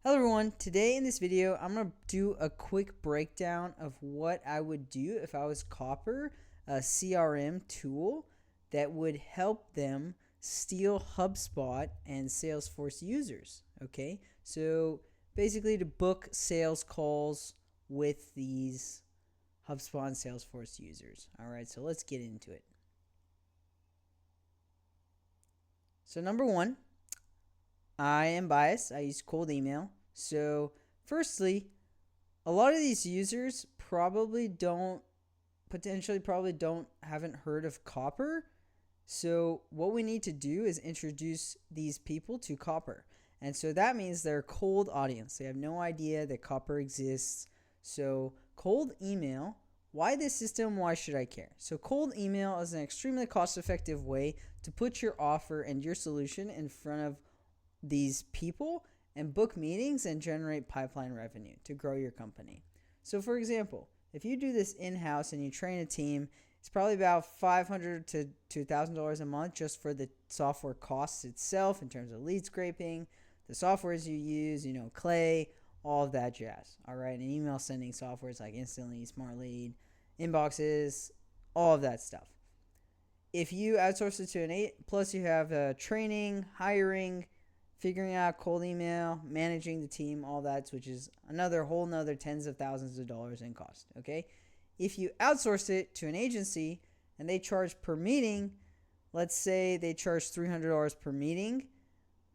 Hello everyone, today in this video I'm going to do a quick breakdown of what I would do if I was Copper, a CRM tool that would help them steal HubSpot and Salesforce users. Okay, so basically to book sales calls with these HubSpot and Salesforce users. Alright, so let's get into it. So number one, I am biased. I use cold email. So, firstly, a lot of these users haven't heard of Copper. So, what we need to do is introduce these people to Copper. And so that means they're a cold audience. They have no idea that Copper exists. So, cold email. Why this system? Why should I care? So, cold email is an extremely cost-effective way to put your offer and your solution in front of these people and book meetings and generate pipeline revenue to grow your company. So for example, if you do this in-house and you train a team, it's probably about $500 to $2,000 a month just for the software costs itself in terms of lead scraping, the softwares you use, Clay, all of that jazz. All right, and email sending softwares like Instantly, Smart Lead, inboxes, all of that stuff. If you outsource it to an 8, plus you have training, hiring, figuring out cold email, managing the team, all that, which is another tens of thousands of dollars in cost. Okay, if you outsource it to an agency and they charge per meeting, let's say they charge $300 per meeting,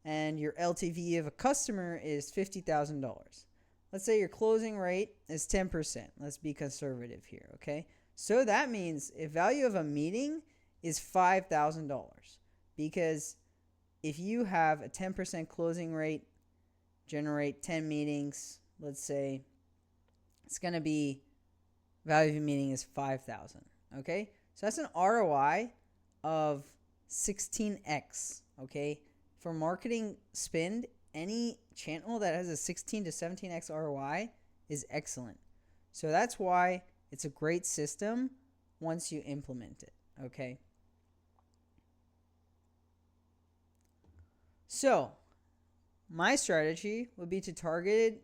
and your LTV of a customer is $50,000. Let's say your closing rate is 10%. Let's be conservative here. Okay, so that means a value of a meeting is $5,000 because if you have a 10% closing rate, generate 10 meetings, let's say it's going to be value of a meeting is 5,000. Okay, so that's an ROI of 16x. Okay, for marketing spend, any channel that has a 16 to 17x ROI is excellent. So that's why it's a great system once you implement it. Okay. So, my strategy would be to target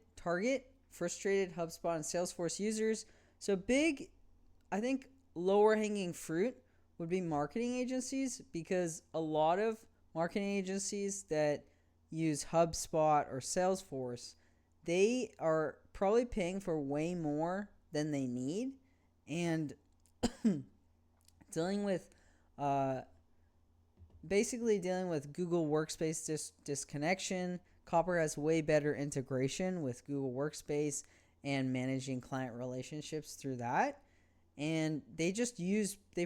frustrated HubSpot and Salesforce users. So I think lower hanging fruit would be marketing agencies, because a lot of marketing agencies that use HubSpot or Salesforce, they are probably paying for way more than they need, and dealing with Google Workspace disconnection. Copper has way better integration with Google Workspace and managing client relationships through that. And they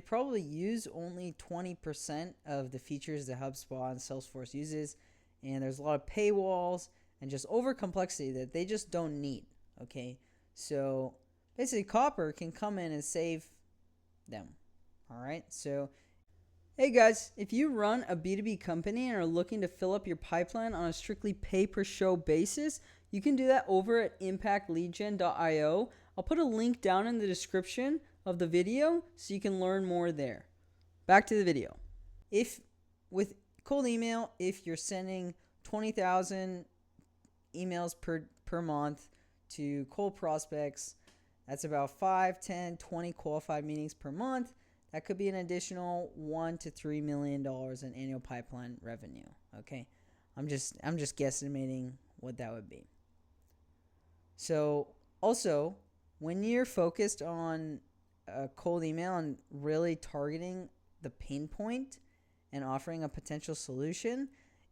probably use only 20% of the features that HubSpot and Salesforce uses. And there's a lot of paywalls and just over complexity that they just don't need. Okay, so basically Copper can come in and save them. All right, so hey guys, if you run a B2B company and are looking to fill up your pipeline on a strictly pay-per-show basis, you can do that over at impactleadgen.io. I'll put a link down in the description of the video so you can learn more there. Back to the video. If with cold email, if you're sending 20,000 emails per month to cold prospects, that's about 5, 10, 20 qualified meetings per month. That could be an additional $1 to $3 million in annual pipeline revenue. Okay, I'm just guesstimating what that would be. So also, when you're focused on cold email and really targeting the pain point and offering a potential solution,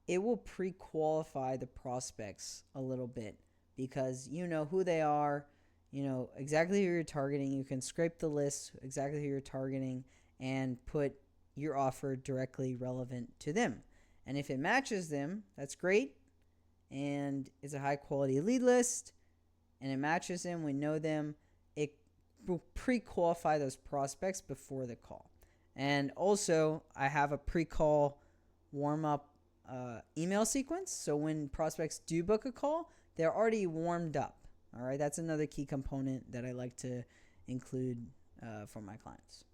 it will pre-qualify the prospects a little bit, because you know who they are. You know exactly who you're targeting. You can scrape the list exactly who you're targeting and put your offer directly relevant to them. And if it matches them, that's great. And it's a high quality lead list and it matches them, we know them, it will pre-qualify those prospects before the call. And also, I have a pre-call warm-up email sequence. So when prospects do book a call, they're already warmed up. All right, that's another key component that I like to include for my clients.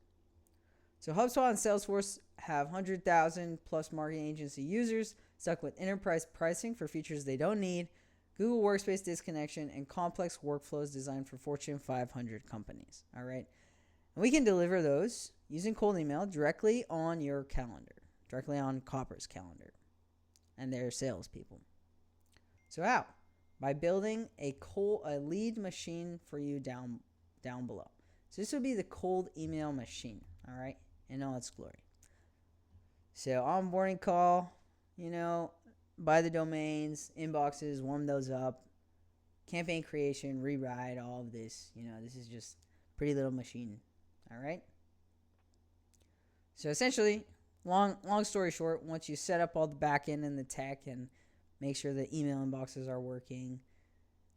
So HubSpot and Salesforce have 100,000 plus marketing agency users stuck with enterprise pricing for features they don't need. Google Workspace disconnection, and complex workflows designed for Fortune 500 companies. All right. And we can deliver those using cold email directly on your calendar, directly on Copper's calendar and their salespeople. So how? By building a lead machine for you down below. So this would be the cold email machine, all right, in all its glory. So onboarding call, buy the domains, inboxes, warm those up, campaign creation, rewrite, all of this. This is just pretty little machine, all right? So essentially, long story short, once you set up all the backend and the tech and make sure the email inboxes are working,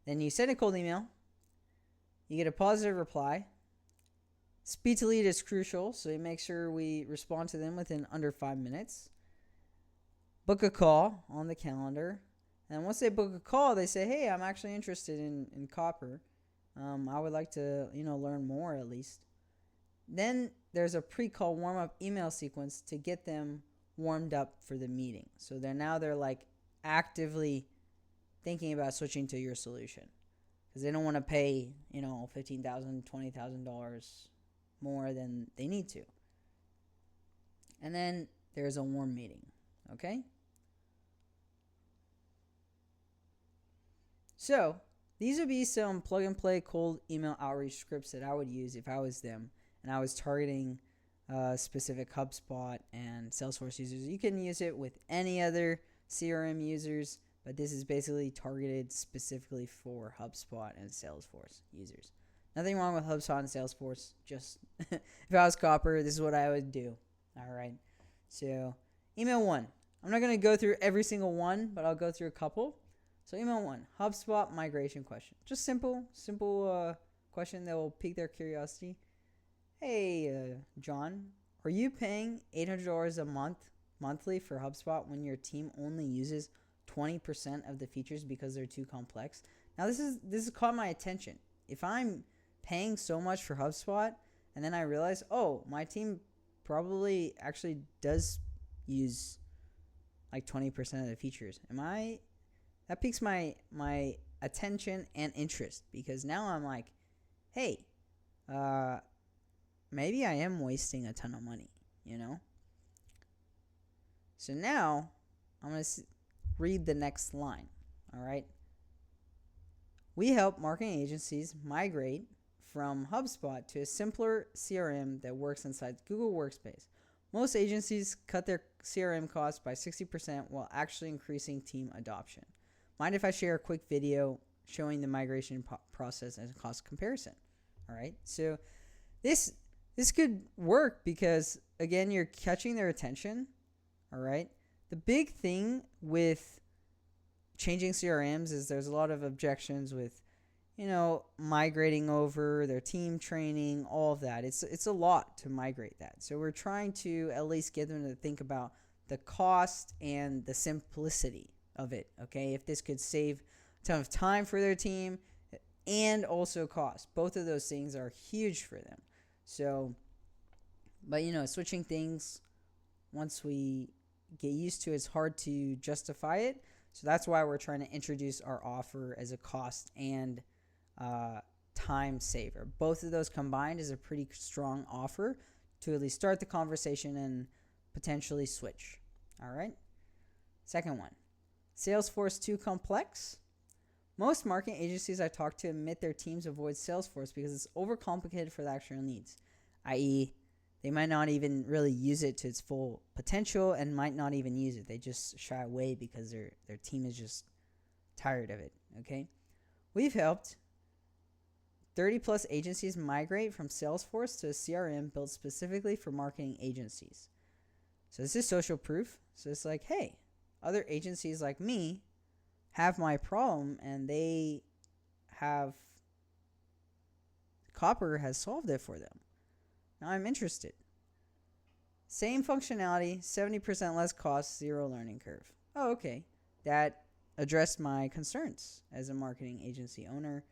then you send a cold email. You get a positive reply. Speed to lead is crucial, so you make sure we respond to them within under 5 minutes. Book a call on the calendar. And once they book a call, they say, hey, I'm actually interested in Copper. I would like to, learn more at least. Then there's a pre-call warm-up email sequence to get them warmed up for the meeting. So they're like actively thinking about switching to your solution because they don't want to pay, $15,000, $20,000 more than they need to. And then there's a warm meeting, okay? So these would be some plug and play cold email outreach scripts that I would use if I was them and I was targeting specific HubSpot and Salesforce users. You can use it with any other CRM users, but this is basically targeted specifically for HubSpot and Salesforce users. Nothing wrong with HubSpot and Salesforce. Just if I was Copper, this is what I would do. All right. So email 1. I'm not going to go through every single one, but I'll go through a couple. So email 1, HubSpot migration question. Just simple question that will pique their curiosity. Hey, John, are you paying $800 a monthly for HubSpot when your team only uses 20% of the features because they're too complex? Now this has caught my attention. If I'm paying so much for HubSpot and then I realize, my team probably actually does use like 20% of the features. That piques my attention and interest because now I'm like, hey, maybe I am wasting a ton of money, So now I'm going to read the next line, all right? We help marketing agencies migrate from HubSpot to a simpler CRM that works inside Google Workspace. Most agencies cut their CRM costs by 60% while actually increasing team adoption. Mind if I share a quick video showing the migration process and cost comparison? All right. So this could work because, again, you're catching their attention. All right. The big thing with changing CRMs is there's a lot of objections with, migrating over their team training, all of that. It's a lot to migrate that. So we're trying to at least get them to think about the cost and the simplicity of it. Okay. If this could save a ton of time for their team and also cost, both of those things are huge for them. So, but switching things once we get used to it's hard to justify it. So that's why we're trying to introduce our offer as a cost and time saver. Both of those combined is a pretty strong offer to at least start the conversation and potentially switch. All right. Second one, Salesforce too complex. Most marketing agencies I talk to admit their teams avoid Salesforce because it's overcomplicated for the actual needs, i.e., they might not even really use it to its full potential and might not even use it. They just shy away because their team is just tired of it, okay? We've helped 30 plus agencies migrate from Salesforce to a CRM built specifically for marketing agencies. So this is social proof. So it's like, hey, other agencies like me have my problem and they have Copper has solved it for them. Now I'm interested. Same functionality, 70% less cost, zero learning curve. Oh, okay. That addressed my concerns as a marketing agency owner.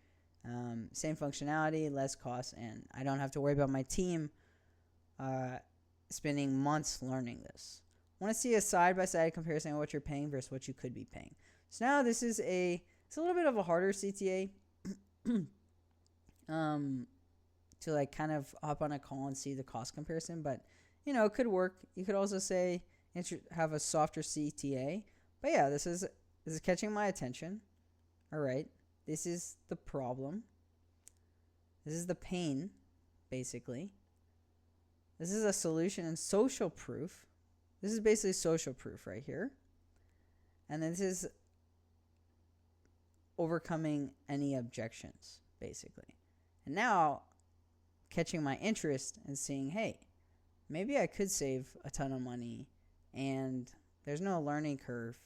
Same functionality, less cost, and I don't have to worry about my team spending months learning this. I want to see a side-by-side comparison of what you're paying versus what you could be paying. So now this is a It's a little bit of a harder CTA to like kind of hop on a call and see the cost comparison, but it could work. You could also say have a softer CTA. But yeah, this is catching my attention. All right. This is the problem. This is the pain, basically. This is a solution and social proof. This is basically social proof right here. And this is overcoming any objections, basically. And now, catching my interest and seeing, hey, maybe I could save a ton of money and there's no learning curve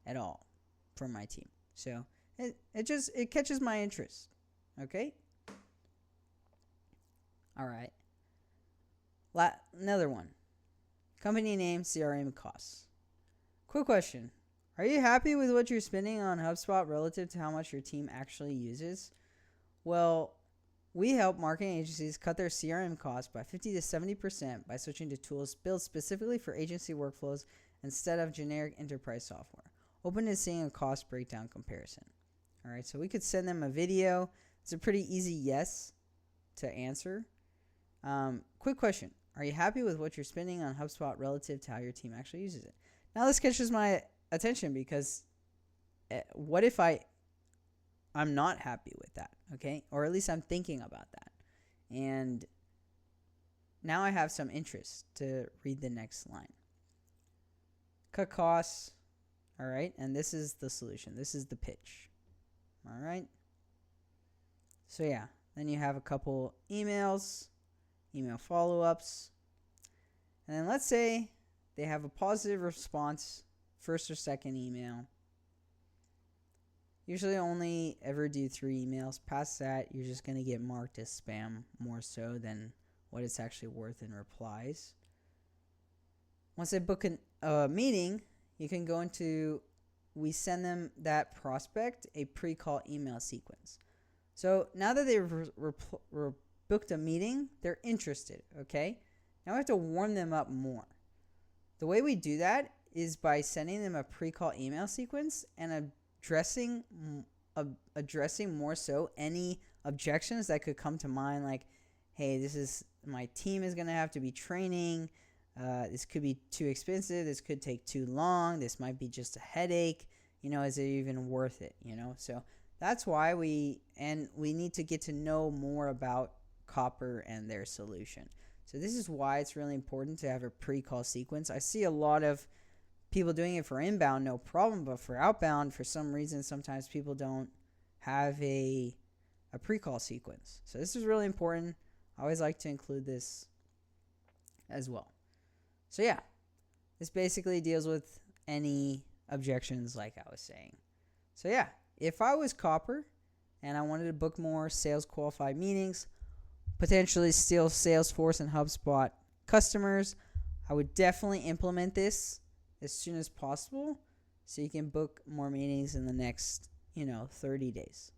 at all for my team. So it catches my interest. Okay? All right. Another one. Company name, CRM costs. Quick question. Are you happy with what you're spending on HubSpot relative to how much your team actually uses? Well, we help marketing agencies cut their CRM costs by 50 to 70% by switching to tools built specifically for agency workflows instead of generic enterprise software. Open to seeing a cost breakdown comparison. All right, so we could send them a video. It's a pretty easy yes to answer. Quick question. Are you happy with what you're spending on HubSpot relative to how your team actually uses it? Now this catches my attention because what if I'm not happy with that, okay? Or at least I'm thinking about that. And now I have some interest to read the next line. Cut costs, all right? And this is the solution. This is the pitch, all right? So yeah, then you have a couple emails, email follow-ups. And then let's say they have a positive response, first or second email. Usually only ever do 3 emails. Past that, you're just going to get marked as spam more so than what it's actually worth in replies. Once they book a meeting, you can go into, we send them, that prospect, a pre-call email sequence. So now that they've booked a meeting, they're interested, okay? Now we have to warm them up more. The way we do that is by sending them a pre-call email sequence and addressing more so any objections that could come to mind, like, hey, my team is going to have to be training. This could be too expensive. This could take too long. This might be just a headache. Is it even worth it? So that's why we need to get to know more about Copper and their solution. So this is why it's really important to have a pre-call sequence. I see a lot of people doing it for inbound, no problem, but for outbound, for some reason, sometimes people don't have a pre-call sequence. So this is really important. I always like to include this as well. So yeah, this basically deals with any objections like I was saying. So yeah, if I was Copper and I wanted to book more sales qualified meetings, potentially steal Salesforce and HubSpot customers, I would definitely implement this as soon as possible so you can book more meetings in the next 30 days.